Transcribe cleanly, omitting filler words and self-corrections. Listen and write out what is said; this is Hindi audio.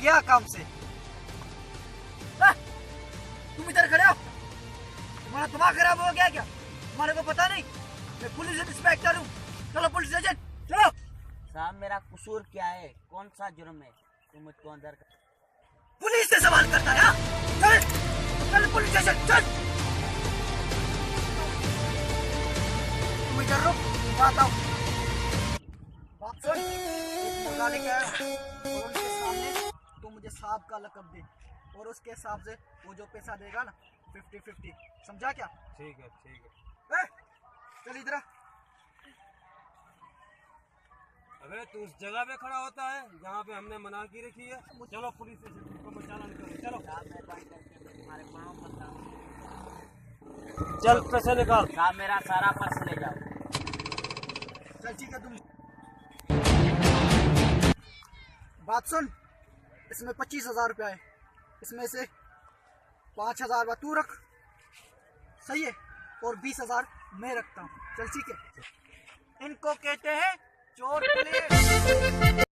गया काम से। तुम इधर खड़े हो, तुम्हारा दिमाग खराब हो गया क्या? तुम्हारे को पता नहीं मैं पुलिस इंस्पेक्टर हूँ? चलो पुलिस स्टेशन चलो। साहब मेरा कसूर क्या है, कौन सा जुर्म है, तुम मुझको अंदर कर... पुलिस से सवाल करता है? चल चल पुलिस स्टेशन चल। तुम इधर रुक, बात आओ। बात सुन, एक मुर्गा लेके आया और उनके सामने तू मुझे सांप का लकब दे और उसके हिसाब से वो जो पैसा देगा ना 50-50, समझा क्या? ठीक है ठीक है। चल इधर आ। अबे तू उस जगह पे खड़ा होता है जहाँ पे हमने मना की रखी है। चलो पुलिस स्टेशन को चालान करो, चलो। साहब मेहरबानी करके तुम्हारे पाँव पड़ता हूँ। चल पैसे निकाल। साहब मेरा सारा पर्स ले जाओ। चल ठीक है, तुम बात सुन, इसमें 25,000 रुपया है, इसमें से 5,000 रुपया तू रख, सही है, और 20,000 मैं रखता हूँ। चल ठीक है। इनको कहते हैं चोर पुलिस।